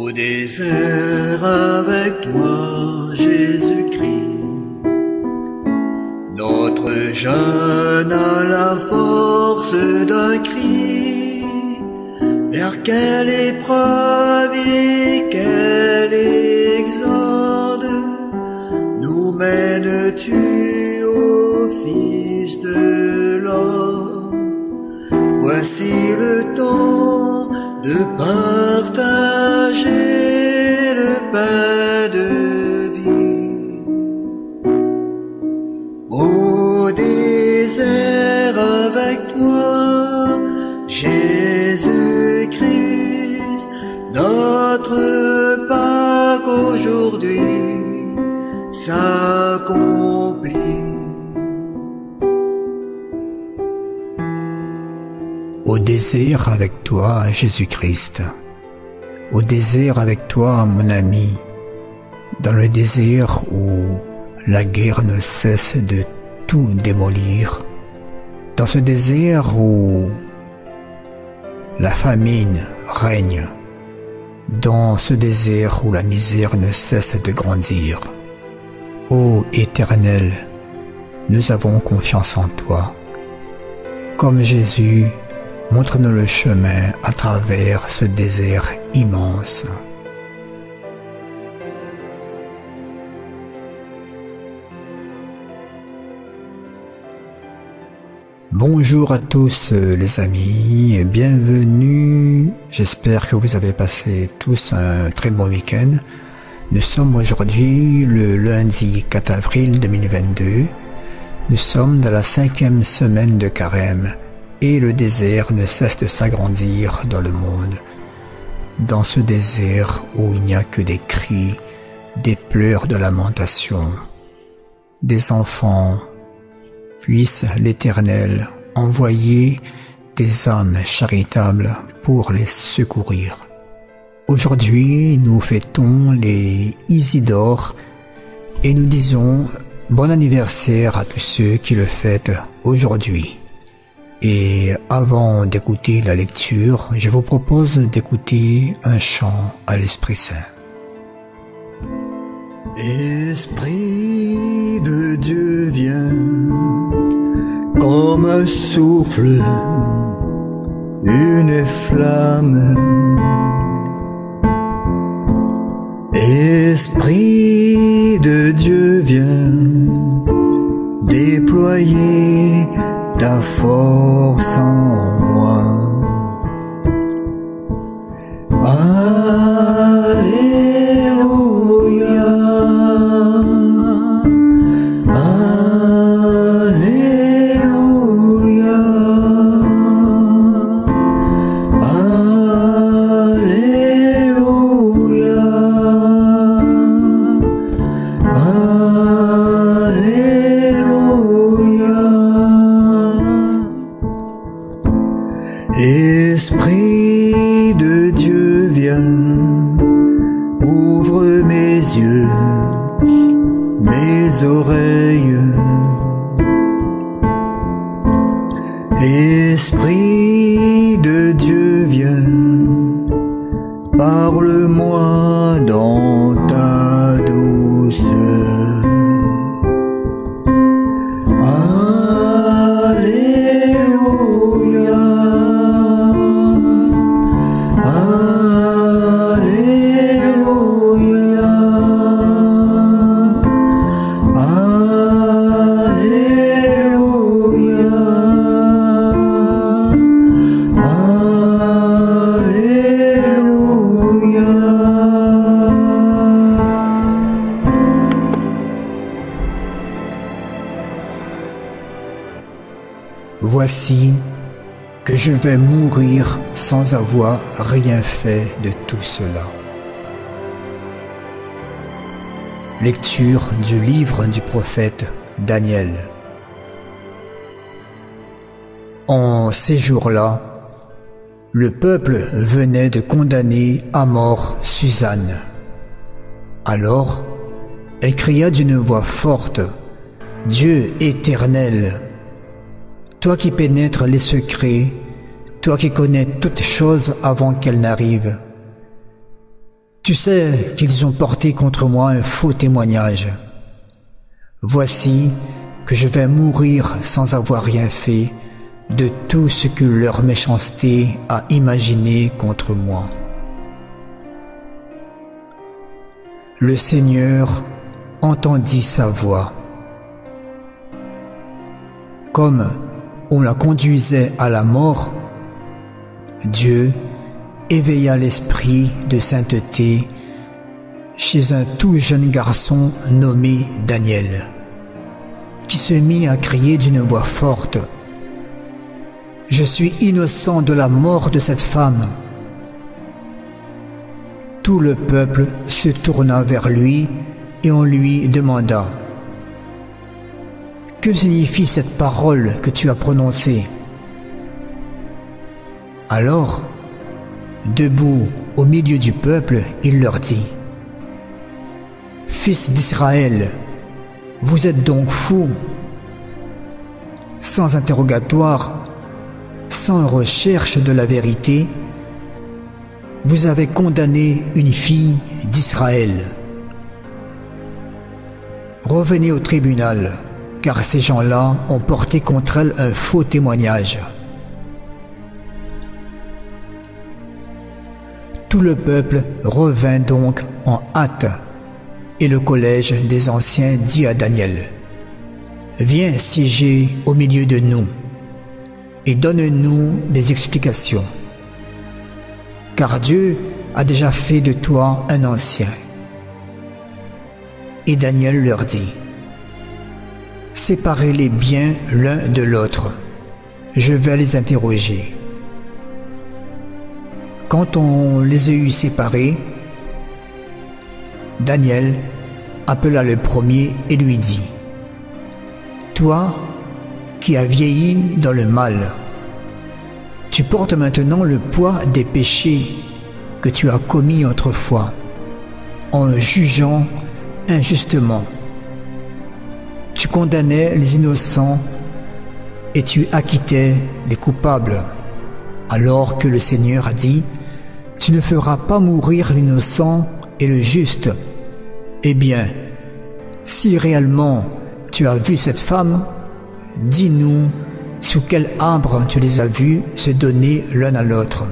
Au désert avec toi, Jésus-Christ, notre jeune a la force d'un cri. Vers quelle épreuve et quel exode nous mènes-tu, ô Fils de l'homme? Voici le temps de partager le pain de vie. Au désert avec toi, Jésus-Christ, notre Pâque aujourd'hui s'accomplit. Au désert avec toi, Jésus-Christ. Au désert avec toi, mon ami. Dans le désert où la guerre ne cesse de tout démolir. Dans ce désert où la famine règne. Dans ce désert où la misère ne cesse de grandir. Ô Éternel, nous avons confiance en toi. Comme Jésus, montre-nous le chemin à travers ce désert immense. Bonjour à tous les amis, bienvenue. J'espère que vous avez passé tous un très bon week-end. Nous sommes aujourd'hui le lundi 4 avril 2022. Nous sommes dans la 5e semaine de Carême. Et le désert ne cesse de s'agrandir dans le monde. Dans ce désert où il n'y a que des cris, des pleurs de lamentation. Des enfants, puisse l'Éternel envoyer des âmes charitables pour les secourir. Aujourd'hui, nous fêtons les Isidore et nous disons bon anniversaire à tous ceux qui le fêtent aujourd'hui. Et avant d'écouter la lecture, je vous propose d'écouter un chant à l'Esprit Saint. Esprit de Dieu vient comme un souffle, une flamme. Esprit de Dieu vient déployer ta force en moi. Alléluia, Alléluia, Alléluia, Esprit de Dieu viens, ouvre mes yeux, mes oreilles. Esprit de Dieu viens, parle-moi dans ta douceur. Voici que je vais mourir sans avoir rien fait de tout cela. Lecture du livre du prophète Daniel. En ces jours-là, le peuple venait de condamner à mort Suzanne. Alors, elle cria d'une voix forte, « Dieu éternel, toi qui pénètres les secrets, toi qui connais toutes choses avant qu'elles n'arrivent, Tu sais qu'ils ont porté contre moi un faux témoignage. Voici que je vais mourir sans avoir rien fait de tout ce que leur méchanceté a imaginé contre moi. Le Seigneur entendit sa voix. Comme on la conduisait à la mort, Dieu éveilla l'esprit de sainteté chez un tout jeune garçon nommé Daniel, qui se mit à crier d'une voix forte: « Je suis innocent de la mort de cette femme. » Tout le peuple se tourna vers lui et on lui demanda: « Que signifie cette parole que tu as prononcée? » Alors, debout au milieu du peuple, il leur dit: « Fils d'Israël, vous êtes donc fous? Sans interrogatoire, sans recherche de la vérité, vous avez condamné une fille d'Israël. Revenez au tribunal, car ces gens-là ont porté contre elle un faux témoignage. » Tout le peuple revint donc en hâte, et le collège des anciens dit à Daniel: « Viens siéger au milieu de nous, et donne-nous des explications. Car Dieu a déjà fait de toi un ancien. » Et Daniel leur dit: « Séparez-les bien l'un de l'autre, je vais les interroger. » Quand on les eut séparés, Daniel appela le premier et lui dit: « Toi qui as vieilli dans le mal, tu portes maintenant le poids des péchés que tu as commis autrefois, en jugeant injustement. Tu condamnais les innocents et tu acquittais les coupables, alors que le Seigneur a dit: « Tu ne feras pas mourir l'innocent et le juste. » Eh bien, si réellement tu as vu cette femme, dis-nous sous quel arbre tu les as vus se donner l'un à l'autre. »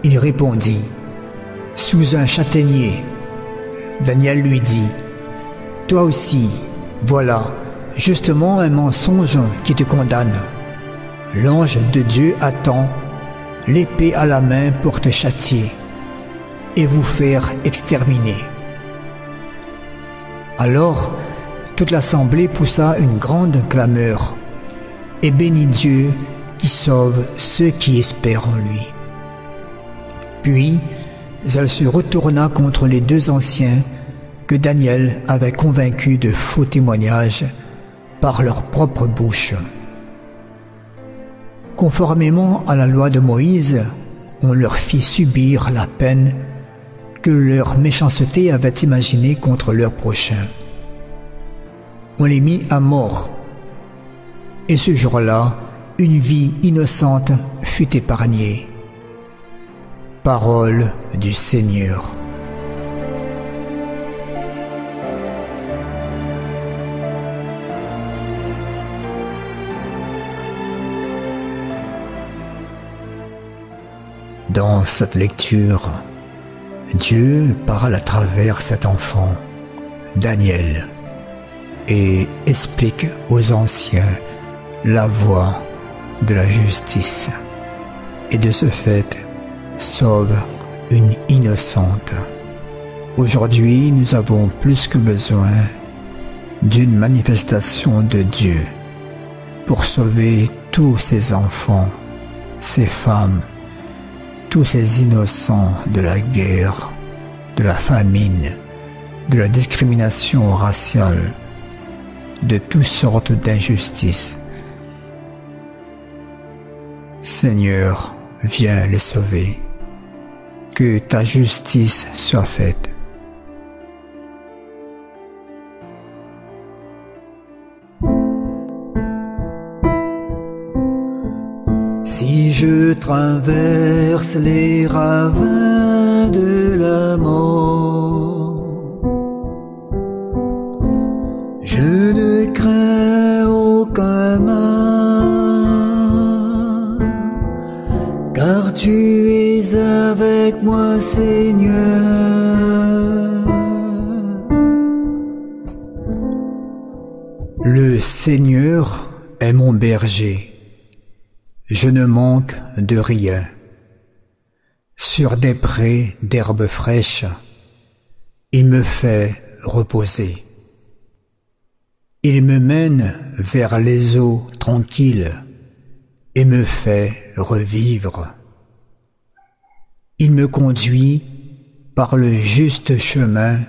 Il répondit: « Sous un châtaignier. » Daniel lui dit: « Toi aussi, voilà justement un mensonge qui te condamne. L'ange de Dieu attend, l'épée à la main pour te châtier et vous faire exterminer. » Alors, toute l'assemblée poussa une grande clameur et bénit Dieu qui sauve ceux qui espèrent en lui. Puis, elle se retourna contre les deux anciens que Daniel avait convaincus de faux témoignages par leur propre bouche. Conformément à la loi de Moïse, on leur fit subir la peine que leur méchanceté avait imaginée contre leur prochain. On les mit à mort, et ce jour-là, une vie innocente fut épargnée. Parole du Seigneur. Dans cette lecture, Dieu parle à travers cet enfant, Daniel, et explique aux anciens la voie de la justice, et de ce fait sauve une innocente. Aujourd'hui, nous avons plus que besoin d'une manifestation de Dieu pour sauver tous ces enfants, ces femmes, tous ces innocents de la guerre, de la famine, de la discrimination raciale, de toutes sortes d'injustices. Seigneur, viens les sauver. Que ta justice soit faite. Si je traverse les ravins de la mort. Je ne crains aucun mal, car tu es avec moi, Seigneur. Le Seigneur est mon berger, je ne manque de rien. Sur des prés d'herbes fraîches, il me fait reposer. Il me mène vers les eaux tranquilles et me fait revivre. Il me conduit par le juste chemin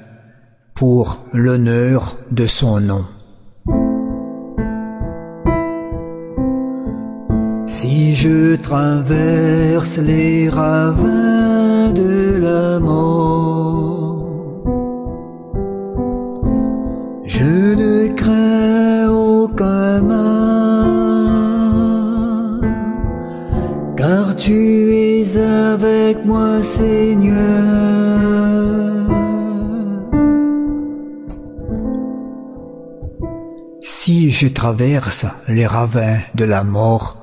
pour l'honneur de son nom. Si je traverse les ravins de la mort, je ne crains aucun mal, car tu es avec moi, Seigneur. Si je traverse les ravins de la mort,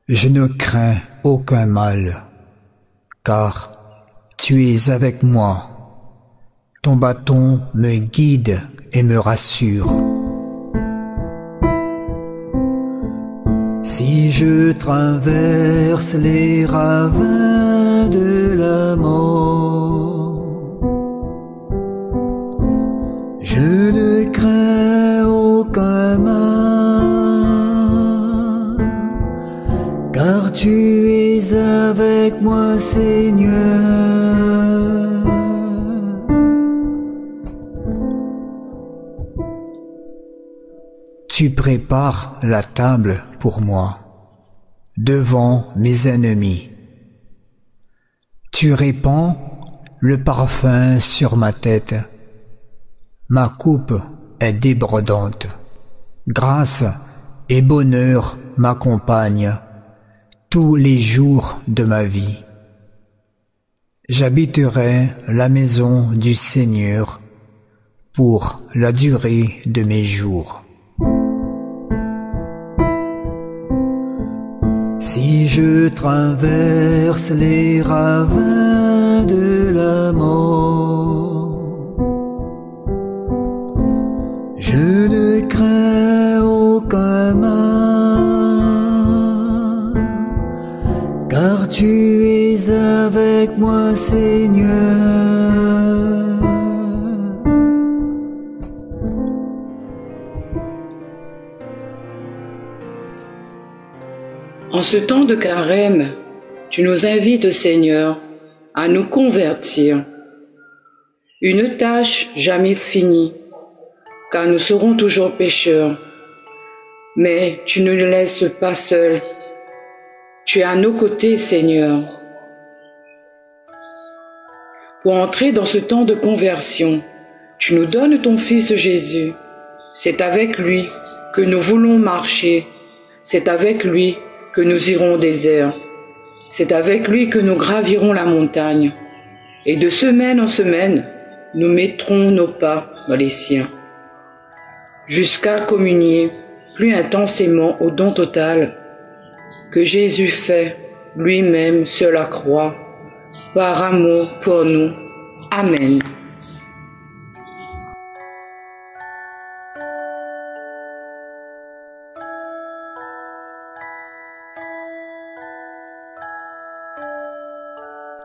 je ne crains aucun mal, car tu es avec moi. Ton bâton me guide et me rassure. Si je traverse les ravins de la mort, je ne crains aucun mal, car tu es avec moi, Seigneur. Tu prépares la table pour moi, devant mes ennemis. Tu répands le parfum sur ma tête. Ma coupe est débordante. Grâce et bonheur m'accompagnent tous les jours de ma vie. J'habiterai la maison du Seigneur pour la durée de mes jours. Si je traverse les ravins de la mort, je ne crains aucun mal, car tu es avec moi, Seigneur. En ce temps de carême, tu nous invites, Seigneur, à nous convertir. Une tâche jamais finie, car nous serons toujours pécheurs. Mais tu ne nous laisses pas seuls. Tu es à nos côtés, Seigneur. Pour entrer dans ce temps de conversion, tu nous donnes ton Fils Jésus. C'est avec lui que nous voulons marcher. C'est avec lui que nous irons au désert. C'est avec lui que nous gravirons la montagne. Et de semaine en semaine, nous mettrons nos pas dans les siens. Jusqu'à communier plus intensément au don total que Jésus fait lui-même sur la croix, par amour pour nous. Amen.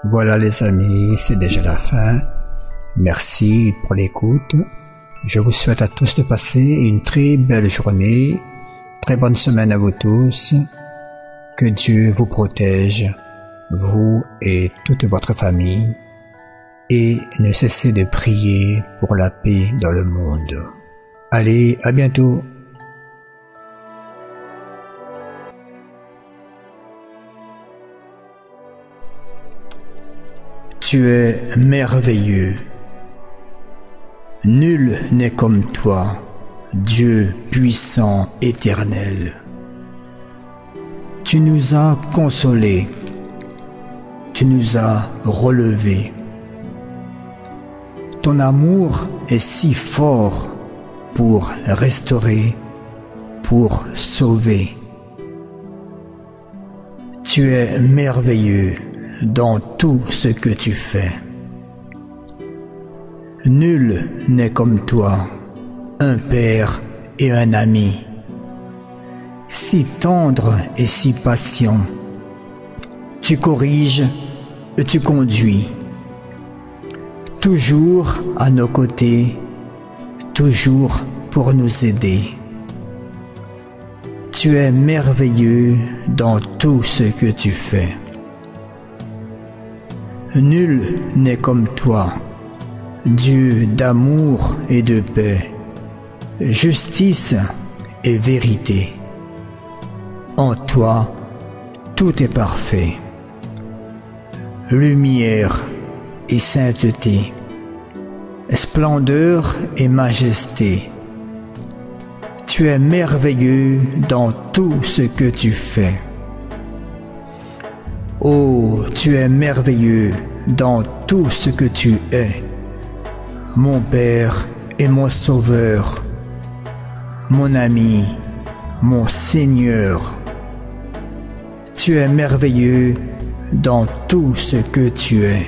Voilà les amis, c'est déjà la fin. Merci pour l'écoute. Je vous souhaite à tous de passer une très belle journée. Très bonne semaine à vous tous. Que Dieu vous protège, vous et toute votre famille. Et ne cessez de prier pour la paix dans le monde. Allez, à bientôt. Tu es merveilleux. Nul n'est comme toi, Dieu puissant, éternel. Tu nous as consolés. tu nous as relevés. Ton amour est si fort pour restaurer, pour sauver. Tu es merveilleux dans tout ce que tu fais. Nul n'est comme toi, un père et un ami, si tendre et si patient. Tu corriges et tu conduis, toujours à nos côtés, toujours pour nous aider. Tu es merveilleux dans tout ce que tu fais. Nul n'est comme toi, Dieu d'amour et de paix, justice et vérité. En toi, tout est parfait. Lumière et sainteté, splendeur et majesté. Tu es merveilleux dans tout ce que tu fais. Oh, tu es merveilleux dans tout ce que tu es, mon Père et mon Sauveur, mon ami, mon Seigneur. Tu es merveilleux dans tout ce que tu es.